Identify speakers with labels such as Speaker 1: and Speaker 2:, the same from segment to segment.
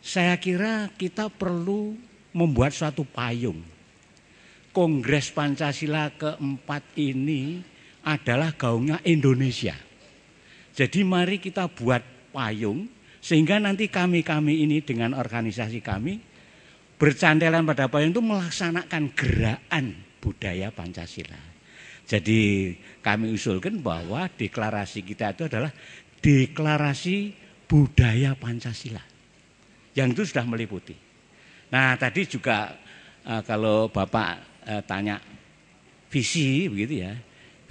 Speaker 1: Saya kira kita perlu membuat suatu payung. Kongres Pancasila keempat ini adalah gaungnya Indonesia. Jadi mari kita buat payung sehingga nanti kami ini dengan organisasi kami bercandelan pada payung itu melaksanakan gerakan budaya Pancasila. Jadi kami usulkan bahwa deklarasi kita itu adalah deklarasi budaya Pancasila. Yang itu sudah meliputi. Nah tadi juga kalau Bapak tanya visi begitu ya.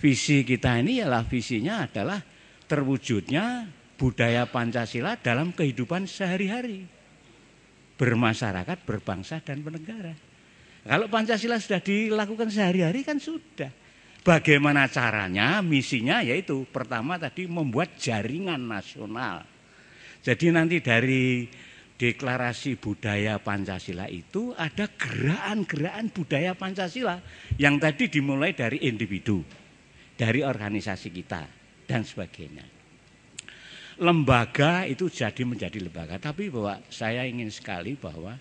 Speaker 1: Visi kita ini ialah visinya adalah terwujudnya budaya Pancasila dalam kehidupan sehari-hari. Bermasyarakat, berbangsa dan bernegara. Kalau Pancasila sudah dilakukan sehari-hari kan sudah. Bagaimana caranya, misinya yaitu pertama tadi membuat jaringan nasional. Jadi nanti dari deklarasi budaya Pancasila itu ada gerakan-gerakan budaya Pancasila yang tadi dimulai dari individu, dari organisasi kita dan sebagainya. Lembaga itu menjadi lembaga, tapi bahwa saya ingin sekali bahwa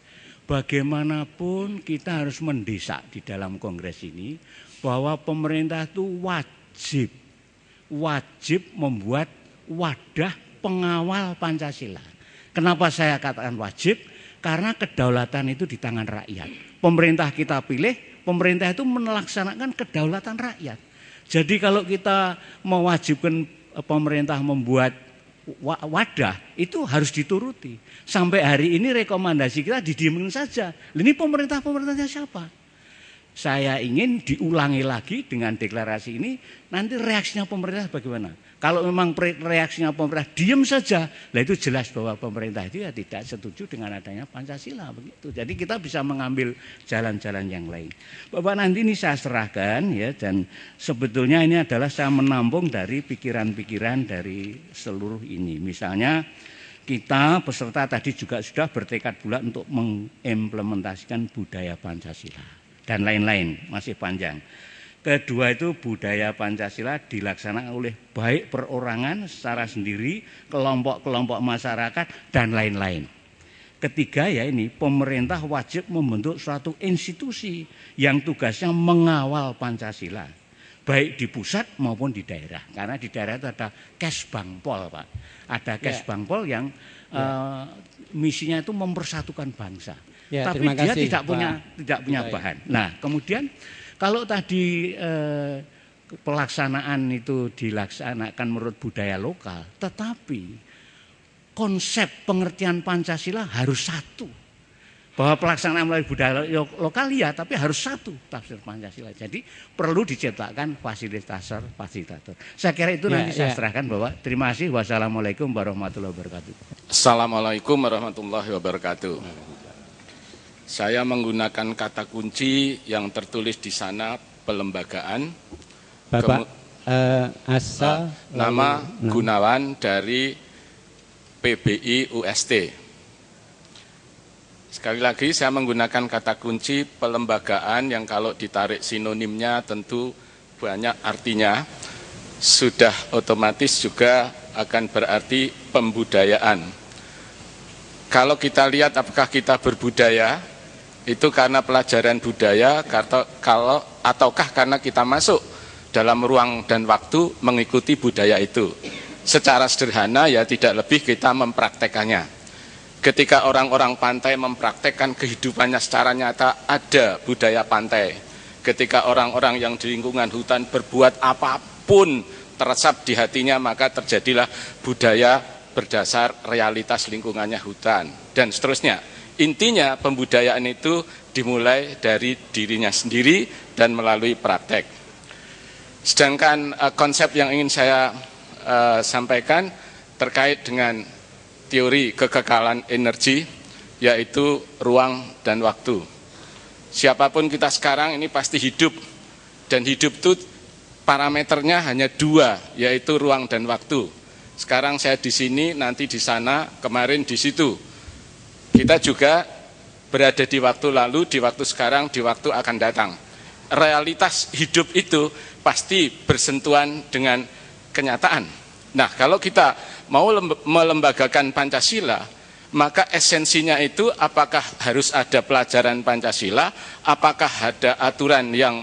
Speaker 1: bagaimanapun kita harus mendesak di dalam kongres ini bahwa pemerintah itu wajib membuat wadah pengawal Pancasila. Kenapa saya katakan wajib? Karena kedaulatan itu di tangan rakyat. Pemerintah kita pilih, pemerintah itu melaksanakan kedaulatan rakyat. Jadi kalau kita mewajibkan pemerintah membuat wadah, itu harus dituruti. Sampai hari ini rekomendasi kita didiemin saja. Ini pemerintahnya siapa? Saya ingin diulangi lagi dengan deklarasi ini, nanti reaksinya pemerintah bagaimana? Kalau memang reaksinya pemerintah diam saja, nah itu jelas bahwa pemerintah itu ya tidak setuju dengan adanya Pancasila begitu. Jadi kita bisa mengambil jalan-jalan yang lain. Bapak nanti ini saya serahkan ya, dan sebetulnya ini adalah saya menampung dari pikiran-pikiran dari seluruh ini. Misalnya kita peserta tadi juga sudah bertekad bulat untuk mengimplementasikan budaya Pancasila dan lain-lain, masih panjang. Kedua itu budaya Pancasila dilaksanakan oleh baik perorangan secara sendiri, kelompok-kelompok masyarakat dan lain-lain. Ketiga ya ini pemerintah wajib membentuk suatu institusi yang tugasnya mengawal Pancasila, baik di pusat maupun di daerah. Karena di daerah itu ada Kesbangpol, Pak. Ada Kesbangpol yang misinya itu mempersatukan bangsa.
Speaker 2: Ya,
Speaker 1: tapi dia kasih, tidak punya bahan. Nah, kemudian kalau tadi pelaksanaan itu dilaksanakan menurut budaya lokal, tetapi konsep pengertian Pancasila harus satu. Bahwa pelaksanaan melalui budaya lokal ya, tapi harus satu tafsir Pancasila. Jadi perlu diciptakan fasilitator. Saya kira itu nanti saya serahkan bahwa terima kasih. Wassalamualaikum warahmatullahi wabarakatuh.
Speaker 3: Assalamualaikum warahmatullahi wabarakatuh. Saya menggunakan kata kunci yang tertulis di sana pelembagaan.
Speaker 2: Bapak asal
Speaker 3: nama Gunawan dari PBI UST. Sekali lagi saya menggunakan kata kunci pelembagaan yang kalau ditarik sinonimnya tentu banyak artinya. Sudah otomatis juga akan berarti pembudayaan. Kalau kita lihat apakah kita berbudaya, itu karena pelajaran budaya ataukah karena kita masuk dalam ruang dan waktu mengikuti budaya itu. Secara sederhana ya tidak lebih kita mempraktekannya. Ketika orang-orang pantai mempraktekkan kehidupannya secara nyata, ada budaya pantai. Ketika orang-orang yang di lingkungan hutan berbuat apapun teresap di hatinya, maka terjadilah budaya berdasar realitas lingkungannya hutan dan seterusnya. Intinya pembudayaan itu dimulai dari dirinya sendiri dan melalui praktek. Sedangkan konsep yang ingin saya sampaikan terkait dengan teori kekekalan energi, yaitu ruang dan waktu. Siapapun kita sekarang ini pasti hidup, dan hidup itu parameternya hanya dua, yaitu ruang dan waktu. Sekarang saya di sini, nanti di sana, kemarin di situ. Kita juga berada di waktu lalu, di waktu sekarang, di waktu akan datang. Realitas hidup itu pasti bersentuhan dengan kenyataan. Nah, kalau kita mau melembagakan Pancasila, Maka esensinya itu apakah harus ada pelajaran Pancasila, apakah ada aturan yang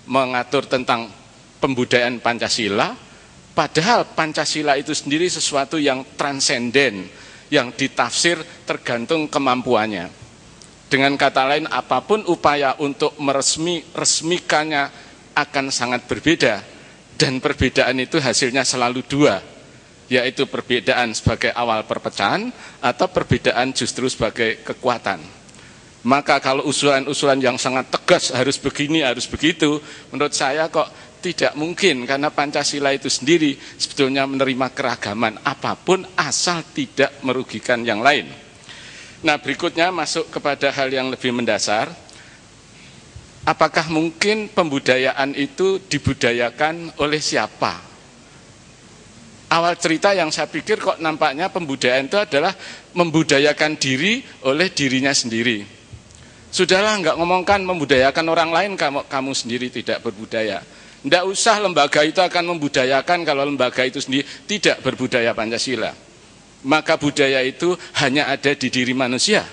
Speaker 3: mengatur tentang pembudayaan Pancasila, padahal Pancasila itu sendiri sesuatu yang transenden, yang ditafsir tergantung kemampuannya. Dengan kata lain, apapun upaya untuk resmikannya akan sangat berbeda, dan perbedaan itu hasilnya selalu dua, yaitu perbedaan sebagai awal perpecahan atau perbedaan justru sebagai kekuatan. Maka kalau usulan-usulan yang sangat tegas harus begini, harus begitu, menurut saya kok tidak mungkin, karena Pancasila itu sendiri sebetulnya menerima keragaman apapun asal tidak merugikan yang lain. Nah, berikutnya masuk kepada hal yang lebih mendasar. Apakah mungkin pembudayaan itu dibudayakan oleh siapa? Awal cerita yang saya pikir kok nampaknya pembudayaan itu adalah membudayakan diri oleh dirinya sendiri. Sudahlah, nggak ngomongkan membudayakan orang lain, kamu sendiri tidak berbudaya. Nggak usah lembaga itu akan membudayakan kalau lembaga itu sendiri tidak berbudaya Pancasila. Maka budaya itu hanya ada di diri manusia.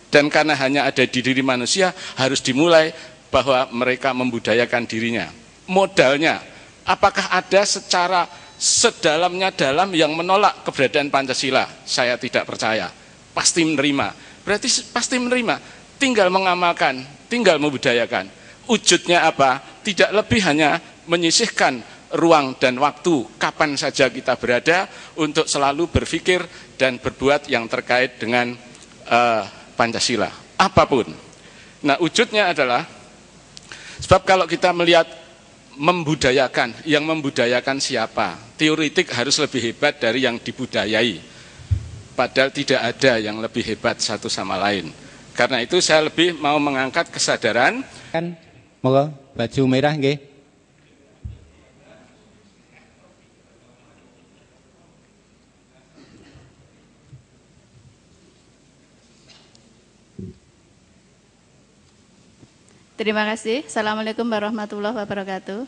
Speaker 3: Dan karena hanya ada di diri manusia, harus dimulai bahwa mereka membudayakan dirinya. Modalnya, apakah ada secara sedalamnya dalam yang menolak keberadaan Pancasila? Saya tidak percaya. Pasti menerima. Berarti pasti menerima. Tinggal mengamalkan, tinggal membudayakan. Wujudnya apa? Tidak lebih hanya menyisihkan ruang dan waktu kapan saja kita berada untuk selalu berpikir dan berbuat yang terkait dengan Pancasila. Apapun. Nah, wujudnya adalah, sebab kalau kita melihat membudayakan, yang membudayakan siapa? Teoretik harus lebih hebat dari yang dibudayai. Padahal tidak ada yang lebih hebat satu sama lain. Karena itu saya lebih mau mengangkat kesadaran.
Speaker 2: Kan, moga baju merah nggih.
Speaker 4: Terima kasih. Assalamualaikum warahmatullahi wabarakatuh.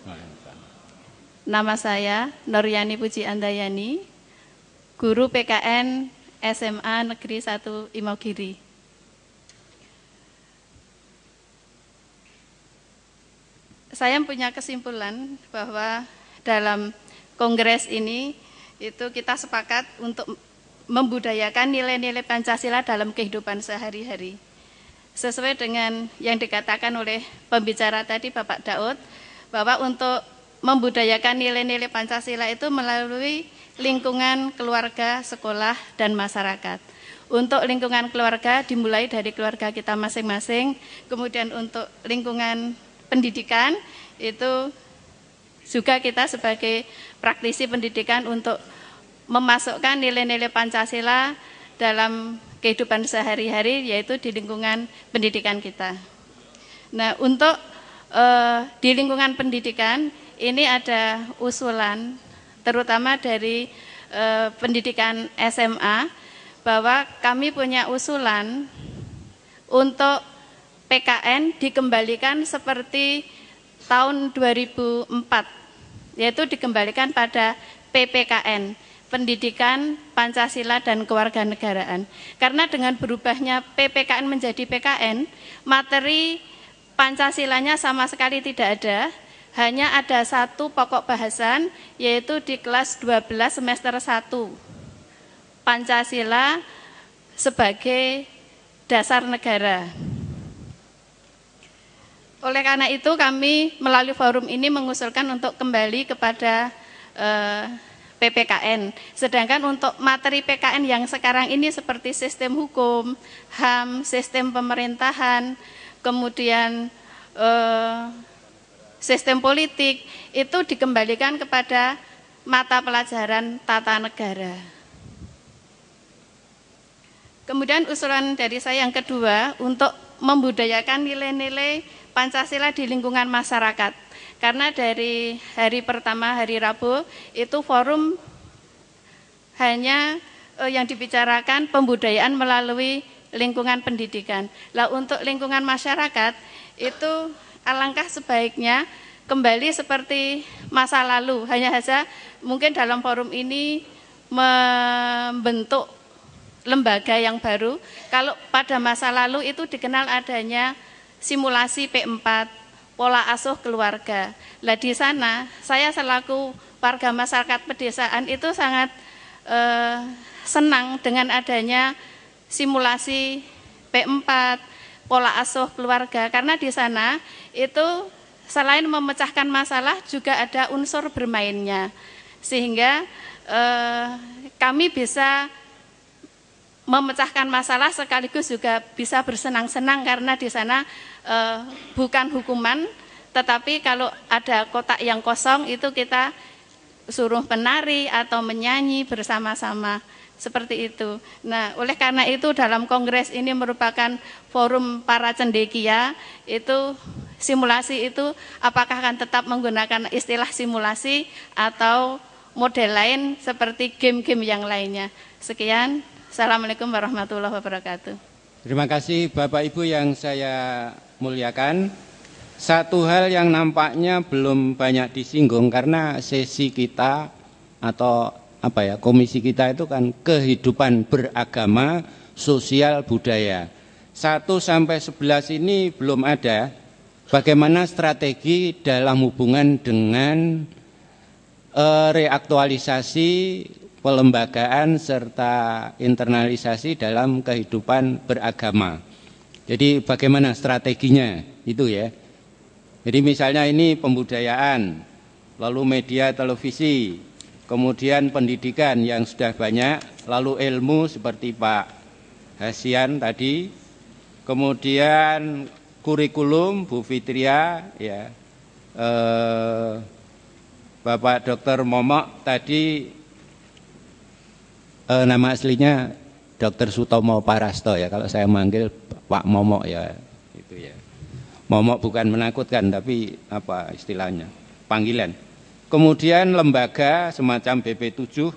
Speaker 4: Nama saya Noryani Puji Andayani, guru PKN SMA Negeri 1 Imogiri. Saya punya kesimpulan bahwa dalam kongres ini itu kita sepakat untuk membudayakan nilai-nilai Pancasila dalam kehidupan sehari-hari. Sesuai dengan yang dikatakan oleh pembicara tadi Bapak Daud, bahwa untuk membudayakan nilai-nilai Pancasila itu melalui lingkungan keluarga, sekolah, dan masyarakat. Untuk lingkungan keluarga dimulai dari keluarga kita masing-masing, kemudian untuk lingkungan pendidikan itu juga kita sebagai praktisi pendidikan untuk memasukkan nilai-nilai Pancasila dalam kehidupan sehari-hari, yaitu di lingkungan pendidikan kita. Nah, untuk di lingkungan pendidikan ini ada usulan, terutama dari pendidikan SMA, bahwa kami punya usulan untuk PKN dikembalikan seperti tahun 2004, yaitu dikembalikan pada PPKN, Pendidikan Pancasila dan Kewarganegaraan. Karena dengan berubahnya PPKN menjadi PKN, materi Pancasilanya sama sekali tidak ada, hanya ada satu pokok bahasan, yaitu di kelas 12 semester 1, Pancasila sebagai dasar negara. Oleh karena itu kami melalui forum ini mengusulkan untuk kembali kepada PPKN. Sedangkan untuk materi PKN yang sekarang ini seperti sistem hukum, HAM, sistem pemerintahan, kemudian sistem politik, itu dikembalikan kepada mata pelajaran tata negara. Kemudian usulan dari saya yang kedua untuk membudayakan nilai-nilai Pancasila di lingkungan masyarakat. Karena dari hari pertama, hari Rabu, itu forum hanya yang dibicarakan pembudayaan melalui lingkungan pendidikan. Lah untuk lingkungan masyarakat, itu alangkah sebaiknya kembali seperti masa lalu. Hanya saja mungkin dalam forum ini membentuk lembaga yang baru. Kalau pada masa lalu itu dikenal adanya simulasi P4, pola asuh keluarga. Lah di sana saya selaku warga masyarakat pedesaan itu sangat senang dengan adanya simulasi P4, pola asuh keluarga, karena di sana itu selain memecahkan masalah juga ada unsur bermainnya, sehingga kami bisa memecahkan masalah sekaligus juga bisa bersenang-senang, karena di sana bukan hukuman, tetapi kalau ada kotak yang kosong itu kita suruh menari atau menyanyi bersama-sama, seperti itu. Nah, oleh karena itu dalam kongres ini merupakan forum para cendekia, itu simulasi itu apakah akan tetap menggunakan istilah simulasi atau model lain seperti game-game yang lainnya. Sekian, Assalamualaikum warahmatullahi wabarakatuh.
Speaker 2: Terima kasih Bapak Ibu yang saya muliakan. Satu hal yang nampaknya belum banyak disinggung karena sesi kita atau komisi kita itu kan kehidupan beragama, sosial, budaya. 1 sampai 11 ini belum ada. Bagaimana strategi dalam hubungan dengan reaktualisasi pelembagaan serta internalisasi dalam kehidupan beragama. Jadi bagaimana strateginya itu ya. Jadi misalnya ini pembudayaan, lalu media televisi, kemudian pendidikan yang sudah banyak, lalu ilmu seperti Pak Hasian tadi, kemudian kurikulum Bu Fitria, ya, Bapak Dr. Momok tadi, nama aslinya Dr. Sutomo Parasto ya, kalau saya manggil Pak Momok ya, itu ya. Momok bukan menakutkan, tapi apa istilahnya, panggilan. Kemudian lembaga semacam BP7,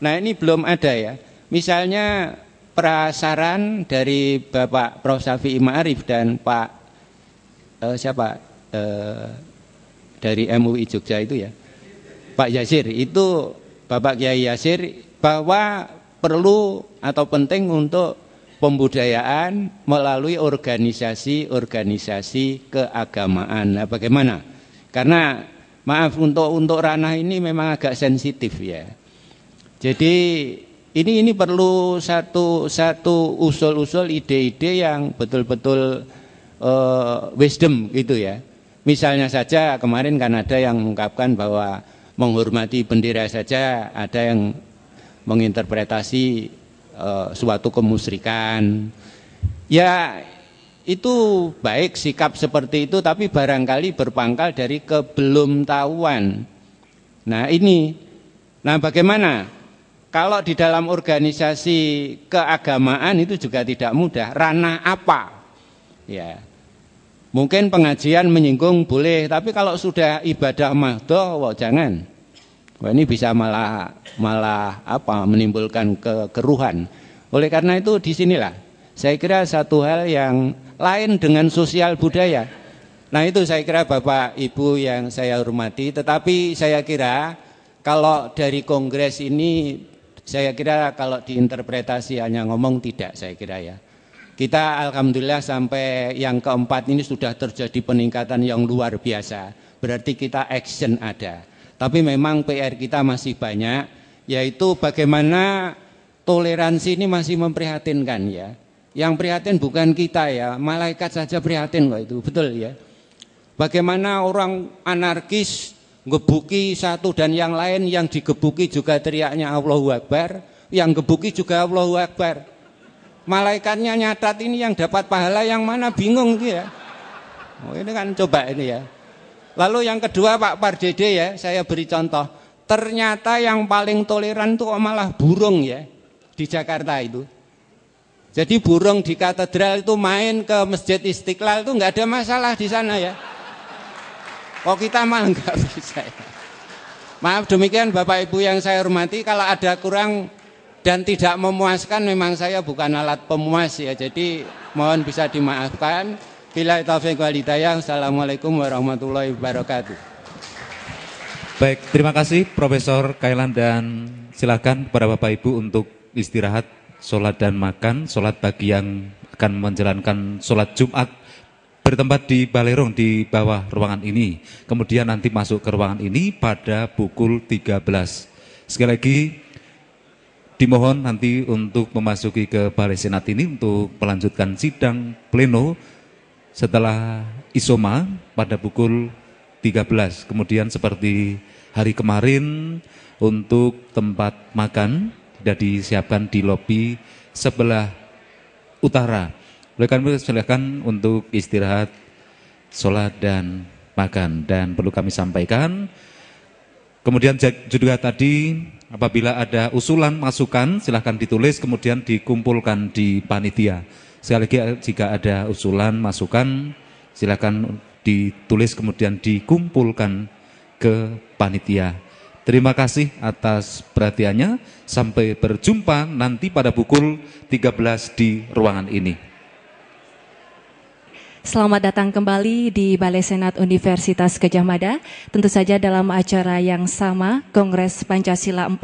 Speaker 2: nah ini belum ada ya. Misalnya prasaran dari Bapak Prof. Syafi'i Ma'arif dan Pak dari MUI Jogja itu ya, Pak Yasir, itu Bapak Kiai Yasir, bahwa perlu atau penting untuk pembudayaan melalui organisasi-organisasi keagamaan. Nah, bagaimana? Karena maaf untuk ranah ini memang agak sensitif ya. Jadi ini perlu satu usul-usul ide-ide yang betul-betul wisdom gitu ya. Misalnya saja kemarin kan ada yang mengungkapkan bahwa menghormati bendera saja ada yang menginterpretasi suatu kemusyrikan. Ya itu baik sikap seperti itu, tapi barangkali berpangkal dari kebelumtahuan. Nah ini, bagaimana? Kalau di dalam organisasi keagamaan itu juga tidak mudah. Ranah apa? Ya, mungkin pengajian menyinggung boleh, tapi kalau sudah ibadah mahdoh, jangan. Wah, ini bisa malah menimbulkan keruhan. Oleh karena itu disinilah saya kira satu hal yang lain dengan sosial budaya. Nah itu saya kira Bapak Ibu yang saya hormati. Tetapi saya kira kalau dari kongres ini, saya kira kalau diinterpretasi hanya ngomong tidak, saya kira ya. Kita alhamdulillah sampai yang keempat ini sudah terjadi peningkatan yang luar biasa. Berarti kita action ada. Tapi memang PR kita masih banyak, yaitu bagaimana toleransi ini masih memprihatinkan ya. Yang prihatin bukan kita ya, malaikat saja prihatin kok itu, betul ya. Bagaimana orang anarkis ngebuki satu dan yang lain, yang digebuki juga teriaknya Allahu Akbar, yang gebuki juga Allahu Akbar. Malaikatnya nyatat ini yang dapat pahala yang mana, bingung dia. Oh, ini kan coba ini ya. Lalu yang kedua Pak Pardede ya, saya beri contoh. Ternyata yang paling toleran itu malah burung ya di Jakarta itu. Jadi burung di katedral itu main ke Masjid Istiqlal itu nggak ada masalah di sana ya. Kok kita malah nggak bisa ya. Maaf demikian Bapak Ibu yang saya hormati, kalau ada kurang dan tidak memuaskan memang saya bukan alat pemuas ya. Jadi mohon bisa dimaafkan. Billahi taufiq wal hidayah. Assalamualaikum warahmatullahi wabarakatuh.
Speaker 5: Baik, terima kasih Profesor Kailan, dan silakan kepada Bapak Ibu untuk istirahat. sholat dan makan, sholat bagi yang akan menjalankan sholat Jumat bertempat di Balerong di bawah ruangan ini. Kemudian nanti masuk ke ruangan ini pada pukul 13. Sekali lagi dimohon nanti untuk memasuki ke Balai Senat ini untuk melanjutkan sidang pleno setelah isoma pada pukul 13. Kemudian seperti hari kemarin untuk tempat makan sudah disiapkan di lobi sebelah utara. Oleh karena itu silakan untuk istirahat, sholat dan makan. Dan perlu kami sampaikan, kemudian juga tadi apabila ada usulan masukan silakan ditulis kemudian dikumpulkan di panitia. Sekali lagi jika ada usulan masukan silakan ditulis kemudian dikumpulkan ke panitia. Terima kasih atas perhatiannya. Sampai berjumpa nanti pada pukul 13 di ruangan ini.
Speaker 6: Selamat datang kembali di Balai Senat Universitas Gadjah Mada. Tentu saja dalam acara yang sama, Kongres Pancasila 4,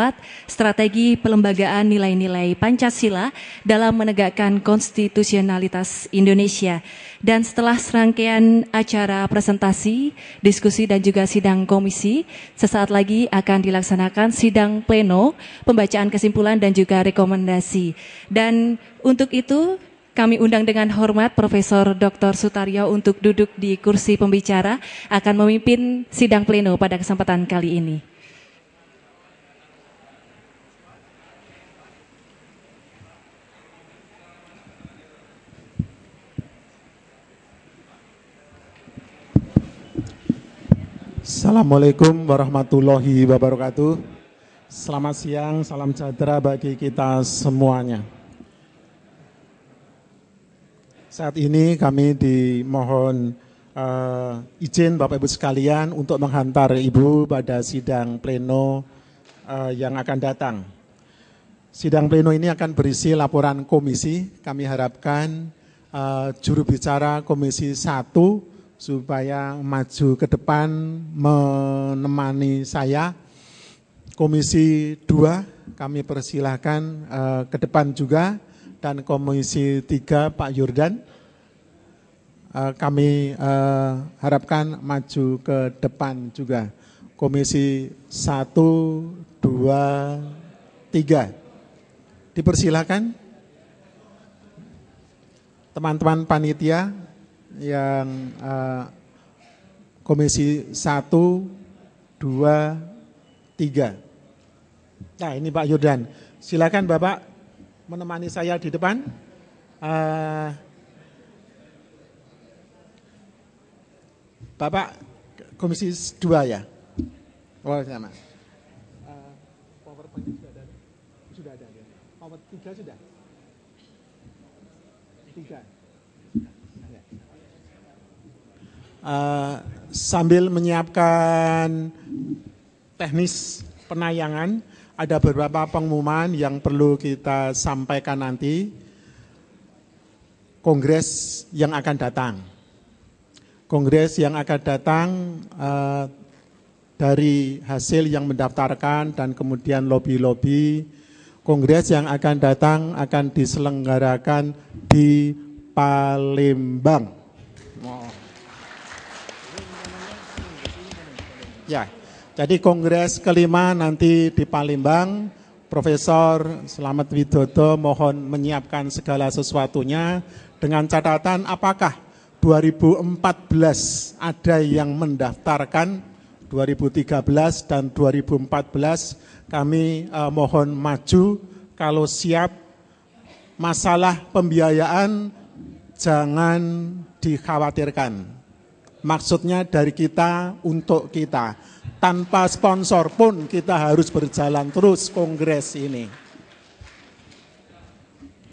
Speaker 6: Strategi Pelembagaan Nilai-Nilai Pancasila dalam Menegakkan Konstitusionalitas Indonesia. Dan setelah serangkaian acara presentasi, diskusi dan juga sidang komisi, sesaat lagi akan dilaksanakan sidang pleno, pembacaan kesimpulan dan juga rekomendasi. Dan untuk itu, kami undang dengan hormat Profesor Dr. Sutaryo untuk duduk di kursi pembicara akan memimpin sidang pleno pada kesempatan kali ini.
Speaker 7: Assalamualaikum warahmatullahi wabarakatuh. Selamat siang, salam sejahtera bagi kita semuanya. Saat ini kami dimohon izin Bapak Ibu sekalian untuk menghantar Ibu pada sidang pleno yang akan datang. Sidang pleno ini akan berisi laporan komisi. Kami harapkan juru bicara Komisi 1 supaya maju ke depan menemani saya. Komisi 2 kami persilahkan ke depan juga. Dan Komisi 3 Pak Yurdan kami harapkan maju ke depan juga. Komisi 1, 2, 3 dipersilakan teman-teman panitia yang Komisi 1, 2, 3. Nah ini Pak Yurdan, silakan Bapak menemani saya di depan. Bapak Komisi 2 ya? Oh sama. PowerPoint sudah ada. Power 3 sudah? 3. Sambil menyiapkan teknis penayangan, ada beberapa pengumuman yang perlu kita sampaikan nanti. Kongres yang akan datang. Kongres yang akan datang dari hasil yang mendaftarkan dan kemudian lobby-lobby. Kongres yang akan datang akan diselenggarakan di Palembang. Ya. Jadi kongres kelima nanti di Palembang, Profesor Slamet Widodo mohon menyiapkan segala sesuatunya dengan catatan apakah 2014 ada yang mendaftarkan, 2013 dan 2014 kami mohon maju, kalau siap. Masalah pembiayaan jangan dikhawatirkan, maksudnya dari kita untuk kita. Tanpa sponsor pun kita harus berjalan terus kongres ini.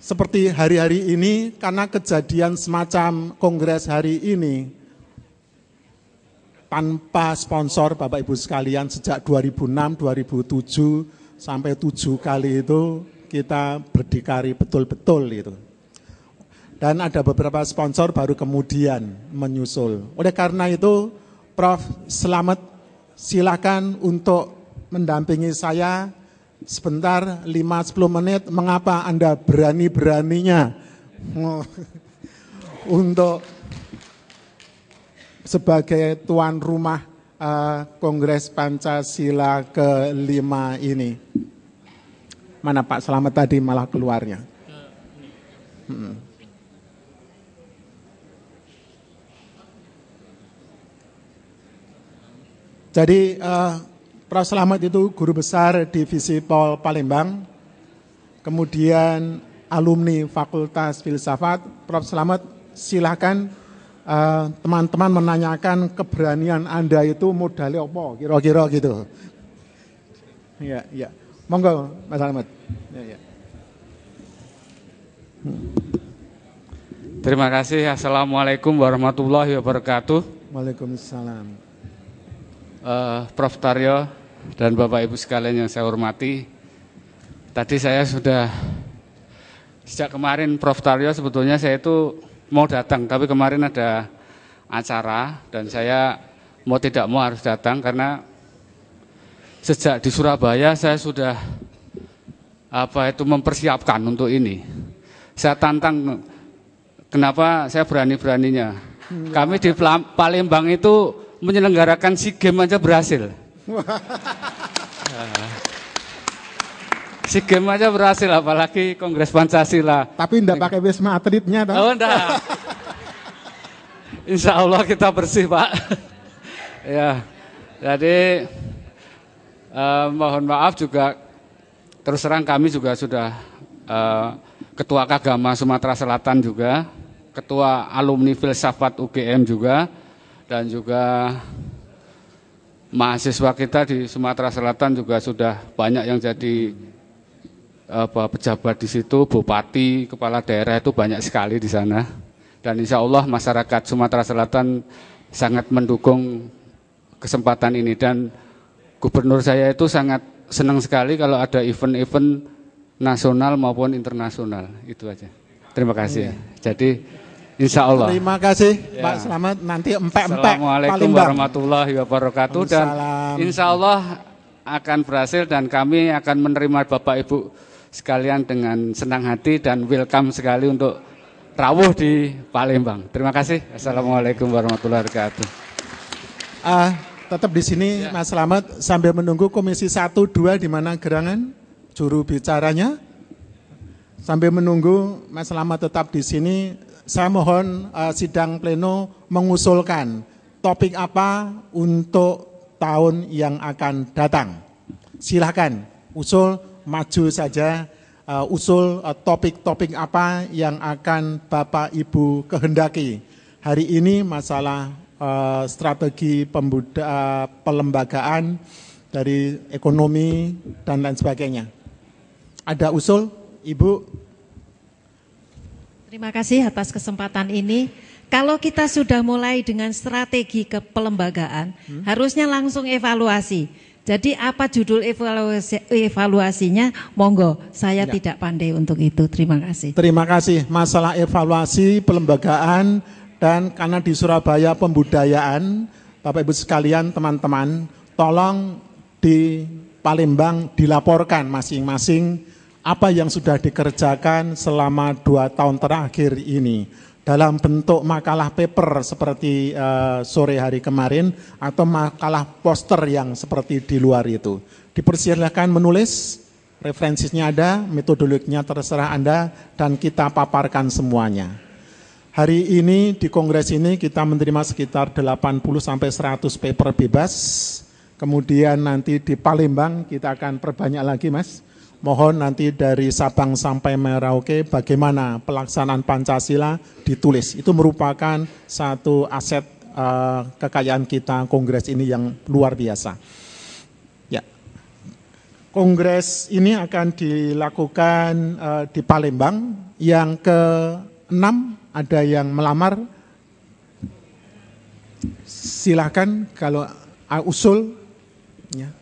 Speaker 7: Seperti hari-hari ini, karena kejadian semacam kongres hari ini, tanpa sponsor Bapak Ibu sekalian sejak 2006, 2007 sampai 7 kali itu kita berdikari betul-betul itu. Dan ada beberapa sponsor baru kemudian menyusul. Oleh karena itu, Prof. Slamet silakan untuk mendampingi saya sebentar 5-10 menit, mengapa Anda berani-beraninya untuk sebagai tuan rumah Kongres Pancasila ke-5 ini? Mana Pak Slamet tadi malah keluarnya? Jadi Prof. Slamet itu guru besar Divisi Pol Palembang, kemudian alumni Fakultas Filsafat. Prof. Slamet, silakan teman-teman menanyakan keberanian Anda itu modalnya apa, kira-kira gitu. Ya. Monggo, Mas Slamet. Ya.
Speaker 8: Terima kasih. Assalamualaikum warahmatullahi wabarakatuh.
Speaker 7: Waalaikumsalam.
Speaker 8: Prof. Taryo dan Bapak Ibu sekalian yang saya hormati, tadi saya sudah, sejak kemarin Prof. Taryo sebetulnya saya itu mau datang, tapi kemarin ada acara dan saya mau tidak mau harus datang karena sejak di Surabaya saya sudah mempersiapkan untuk ini. Saya tantang, kenapa saya berani-beraninya. Kami di Palembang itu menyelenggarakan SEA Games aja berhasil. SEA Games aja berhasil, apalagi Kongres Pancasila.
Speaker 7: Tapi enggak pakai Wisma Atletnya toh?
Speaker 8: Oh enggak. Insya Allah kita bersih Pak. Ya, jadi mohon maaf juga, terus terang kami juga sudah Ketua Kagama Sumatera Selatan juga, Ketua Alumni Filsafat UGM juga, dan juga mahasiswa kita di Sumatera Selatan juga sudah banyak yang jadi pejabat di situ, bupati, kepala daerah itu banyak sekali di sana. Dan insya Allah masyarakat Sumatera Selatan sangat mendukung kesempatan ini, dan gubernur saya itu sangat senang sekali kalau ada event-event nasional maupun internasional. Itu aja. Terima kasih. Jadi insya Allah.
Speaker 7: Terima kasih Pak Slamet. Nanti empek-empek
Speaker 8: Assalamualaikum warahmatullahi wabarakatuh. Dan insya Allah akan berhasil, dan kami akan menerima Bapak Ibu sekalian dengan senang hati dan welcome sekali untuk rawuh di Palembang. Terima kasih. Assalamualaikum warahmatullahi wabarakatuh.
Speaker 7: Tetap di sini Mas Slamet sambil menunggu Komisi 1-2 di mana gerangan juru bicaranya. Sambil menunggu Mas Slamet tetap di sini, saya mohon sidang pleno mengusulkan topik apa untuk tahun yang akan datang. Silakan usul, maju saja, usul topik-topik apa yang akan Bapak Ibu kehendaki. Hari ini masalah strategi pelembagaan dari ekonomi dan lain sebagainya. Ada usul, Ibu?
Speaker 9: Terima kasih atas kesempatan ini. Kalau kita sudah mulai dengan strategi kepelembagaan, harusnya langsung evaluasi. Jadi apa judul evaluasinya? Monggo, saya tidak pandai untuk itu. Terima kasih.
Speaker 7: Terima kasih. Masalah evaluasi pelembagaan, dan karena di Surabaya pembudayaan, Bapak Ibu sekalian, teman-teman, tolong di Palembang dilaporkan masing-masing apa yang sudah dikerjakan selama 2 tahun terakhir ini dalam bentuk makalah paper seperti sore hari kemarin atau makalah poster yang seperti di luar itu. Dipersilakan menulis, referensinya ada, metodologinya terserah Anda, dan kita paparkan semuanya. Hari ini di kongres ini kita menerima sekitar 80-100 paper bebas. Kemudian nanti di Palembang kita akan perbanyak lagi Mas. Mohon nanti dari Sabang sampai Merauke bagaimana pelaksanaan Pancasila ditulis. Itu merupakan satu aset kekayaan kita kongres ini yang luar biasa. Ya, kongres ini akan dilakukan di Palembang. Yang ke-6 ada yang melamar. Silakan kalau usul. Ya.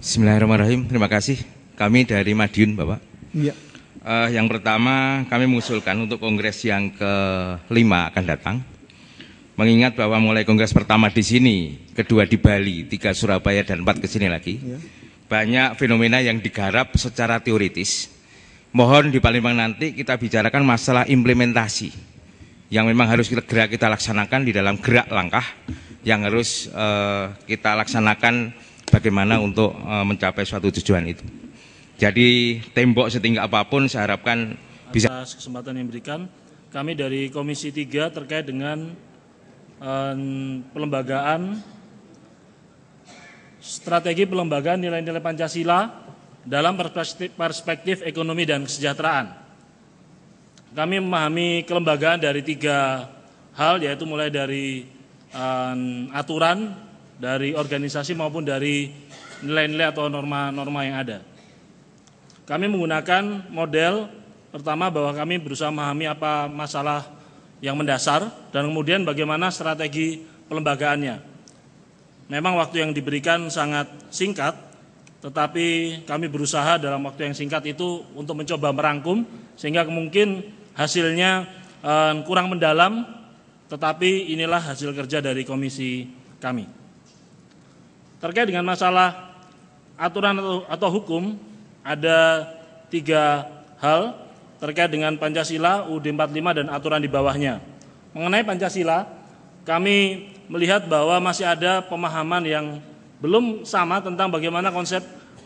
Speaker 10: Bismillahirrahmanirrahim. Terima kasih. Kami dari Madiun, Bapak.
Speaker 7: Iya.
Speaker 10: Yang pertama, kami mengusulkan untuk kongres yang ke-5 akan datang. Mengingat bahwa mulai kongres pertama di sini, kedua di Bali, 3 Surabaya, dan 4 ke sini lagi. Iya. banyak fenomena yang digarap secara teoritis. Mohon di Palembang nanti kita bicarakan masalah implementasi yang memang harus segera kita laksanakan di dalam gerak langkah yang harus kita laksanakan bagaimana untuk mencapai suatu tujuan itu. Jadi tembok setinggi apapun saya harapkan bisa.
Speaker 11: Atas kesempatan yang diberikan, kami dari Komisi 3 terkait dengan pelembagaan strategi pelembagaan nilai-nilai Pancasila dalam perspektif ekonomi dan kesejahteraan. Kami memahami kelembagaan dari 3 hal, yaitu mulai dari aturan, dari organisasi maupun dari nilai-nilai atau norma-norma yang ada. Kami menggunakan model pertama bahwa kami berusaha memahami apa masalah yang mendasar dan kemudian bagaimana strategi pelembagaannya. Memang waktu yang diberikan sangat singkat, tetapi kami berusaha dalam waktu yang singkat itu untuk mencoba merangkum sehingga mungkin hasilnya kurang mendalam, tetapi inilah hasil kerja dari komisi kami. Terkait dengan masalah aturan atau hukum, ada 3 hal terkait dengan Pancasila, UUD 45 dan aturan di bawahnya. Mengenai Pancasila, kami melihat bahwa masih ada pemahaman yang belum sama tentang bagaimana konsep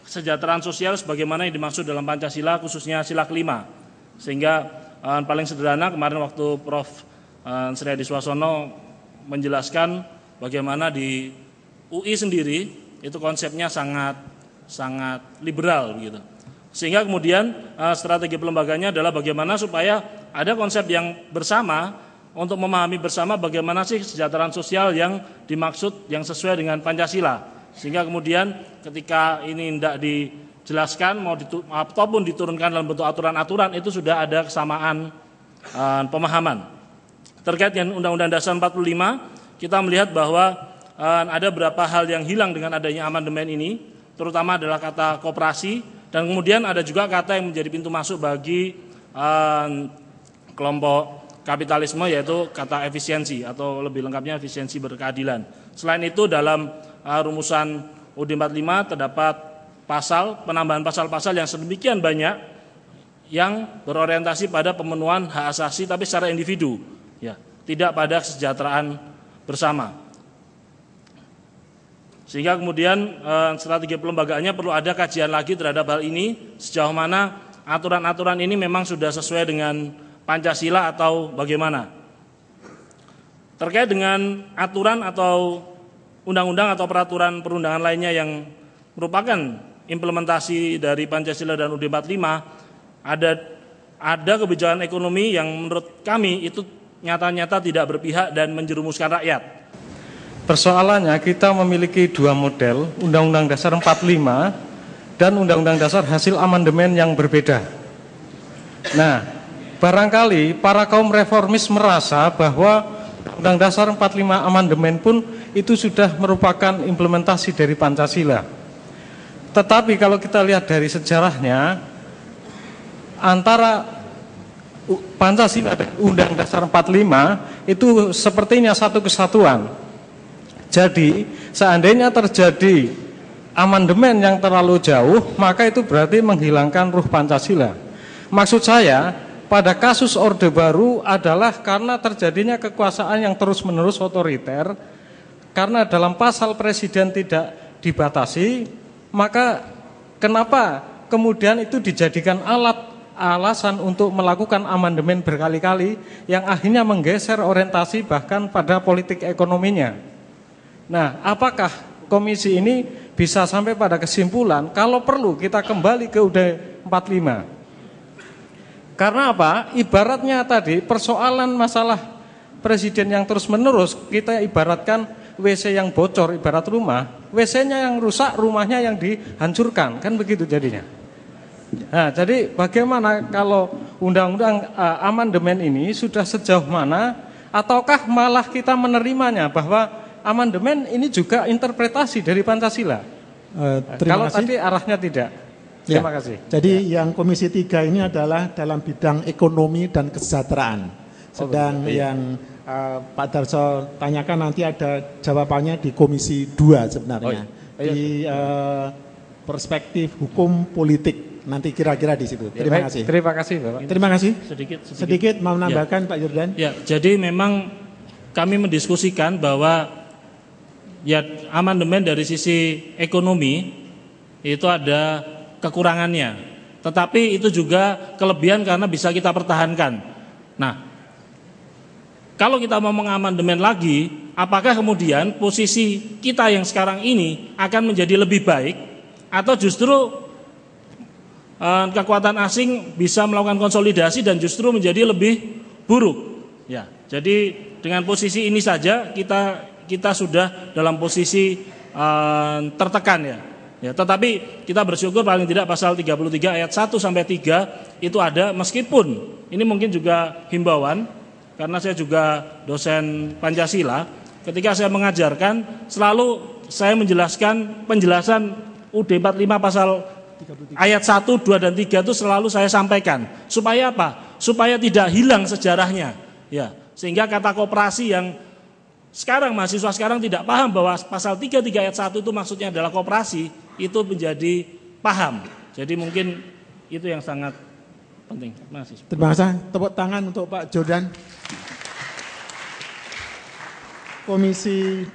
Speaker 11: kesejahteraan sosial sebagaimana yang dimaksud dalam Pancasila, khususnya sila kelima. Sehingga paling sederhana kemarin waktu Prof. Sri Adi Swasono menjelaskan bagaimana di UI sendiri itu konsepnya sangat liberal begitu. Sehingga kemudian strategi pelembaganya adalah bagaimana supaya ada konsep yang bersama untuk memahami bersama bagaimana sih kesejahteraan sosial yang dimaksud yang sesuai dengan Pancasila. Sehingga kemudian ketika ini tidak dijelaskan ataupun diturunkan dalam bentuk aturan-aturan itu sudah ada kesamaan pemahaman. Terkait dengan Undang-Undang Dasar 45, kita melihat bahwa ada beberapa hal yang hilang dengan adanya amandemen ini, terutama adalah kata koperasi dan kemudian ada juga kata yang menjadi pintu masuk bagi kelompok kapitalisme, yaitu kata efisiensi atau lebih lengkapnya efisiensi berkeadilan. Selain itu dalam rumusan UUD 45 terdapat penambahan pasal-pasal yang sedemikian banyak yang berorientasi pada pemenuhan hak asasi tapi secara individu, ya, tidak pada kesejahteraan bersama. Sehingga kemudian strategi pelembagaannya perlu ada kajian lagi terhadap hal ini, sejauh mana aturan-aturan ini memang sudah sesuai dengan Pancasila atau bagaimana. Terkait dengan aturan atau undang-undang atau peraturan perundangan lainnya yang merupakan implementasi dari Pancasila dan UUD 45, ada kebijakan ekonomi yang menurut kami itu nyata-nyata tidak berpihak dan menjerumuskan rakyat.
Speaker 12: Persoalannya kita memiliki 2 model, Undang-Undang Dasar 45 dan Undang-Undang Dasar hasil amandemen yang berbeda. Nah, barangkali para kaum reformis merasa bahwa Undang Dasar 45 amandemen pun itu sudah merupakan implementasi dari Pancasila. Tetapi kalau kita lihat dari sejarahnya, antara Pancasila dan Undang Dasar 45 itu sepertinya satu kesatuan. Jadi seandainya terjadi amandemen yang terlalu jauh, maka itu berarti menghilangkan ruh Pancasila. Maksud saya, pada kasus Orde Baru adalah karena terjadinya kekuasaan yang terus-menerus otoriter, karena dalam pasal presiden tidak dibatasi, maka kenapa kemudian itu dijadikan alasan untuk melakukan amandemen berkali-kali yang akhirnya menggeser orientasi bahkan pada politik ekonominya. Nah, apakah komisi ini bisa sampai pada kesimpulan kalau perlu kita kembali ke UUD 45? Karena apa? Ibaratnya tadi persoalan masalah presiden yang terus-menerus, kita ibaratkan WC yang bocor, ibarat rumah, WC-nya yang rusak, rumahnya yang dihancurkan, kan begitu jadinya. Nah, jadi bagaimana kalau undang-undang amandemen ini sudah sejauh mana, ataukah malah kita menerimanya bahwa amandemen ini juga interpretasi dari Pancasila? Kalau kasih. Tadi arahnya tidak. Terima kasih.
Speaker 7: Jadi yang Komisi 3 ini adalah dalam bidang ekonomi dan kesejahteraan. Sedang yang Pak Darso tanyakan nanti ada jawabannya di Komisi 2 sebenarnya. Di perspektif hukum politik. Nanti kira-kira di situ. Terima kasih.
Speaker 12: Terima kasih Bapak.
Speaker 7: Terima kasih.
Speaker 11: Sedikit
Speaker 7: mau menambahkan Pak Jordan.
Speaker 11: Ya, jadi memang kami mendiskusikan bahwa ya amandemen dari sisi ekonomi itu ada kekurangannya, tetapi itu juga kelebihan karena bisa kita pertahankan. Nah, kalau kita mau mengamandemen lagi, apakah kemudian posisi kita yang sekarang ini akan menjadi lebih baik atau justru kekuatan asing bisa melakukan konsolidasi dan justru menjadi lebih buruk? Ya, jadi dengan posisi ini saja kita sudah dalam posisi tertekan ya. Ya, tetapi kita bersyukur paling tidak pasal 33 ayat 1 sampai 3 itu ada, meskipun ini mungkin juga himbauan karena saya juga dosen Pancasila. Ketika saya mengajarkan selalu saya menjelaskan penjelasan UUD 45 pasal ayat 1, 2 dan 3 itu selalu saya sampaikan. Supaya apa? Supaya tidak hilang sejarahnya. Ya, sehingga kata koperasi yang sekarang mahasiswa sekarang tidak paham bahwa pasal 33 ayat 1 itu maksudnya adalah koperasi, itu menjadi paham. Jadi mungkin itu yang sangat penting. Terima kasih.
Speaker 7: Terima kasih. Tepuk tangan untuk Pak Jordan. Komisi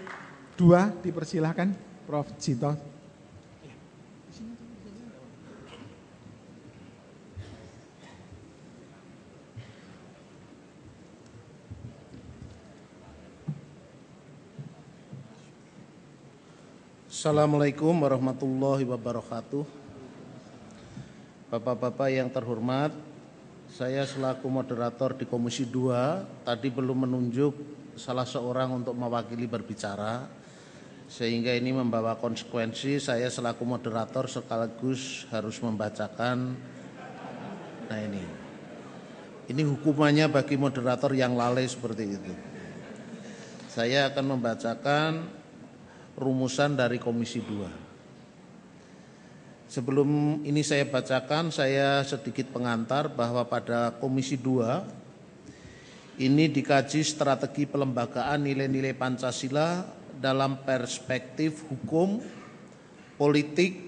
Speaker 7: 2 dipersilahkan, Prof. Jinto.
Speaker 13: Assalamualaikum warahmatullahi wabarakatuh. Bapak-bapak yang terhormat, saya selaku moderator di Komisi 2 tadi belum menunjuk salah seorang untuk mewakili berbicara, sehingga ini membawa konsekuensi saya selaku moderator sekaligus harus membacakan. Nah, ini hukumannya bagi moderator yang lalai seperti itu. Saya akan membacakan rumusan dari Komisi 2. Sebelum ini saya bacakan, saya sedikit pengantar bahwa pada Komisi 2 ini dikaji strategi pelembagaan nilai-nilai Pancasila dalam perspektif hukum, politik,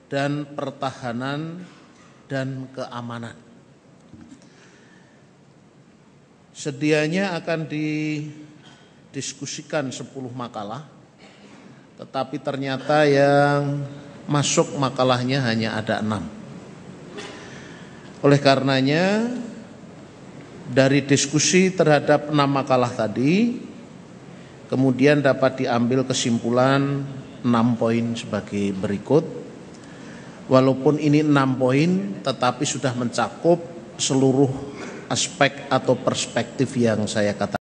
Speaker 13: dan pertahanan dan keamanan. Sedianya akan didiskusikan 10 makalah. Tetapi ternyata yang masuk makalahnya hanya ada 6. Oleh karenanya dari diskusi terhadap 6 makalah tadi kemudian dapat diambil kesimpulan 6 poin sebagai berikut. Walaupun ini 6 poin tetapi sudah mencakup seluruh aspek atau perspektif yang saya katakan.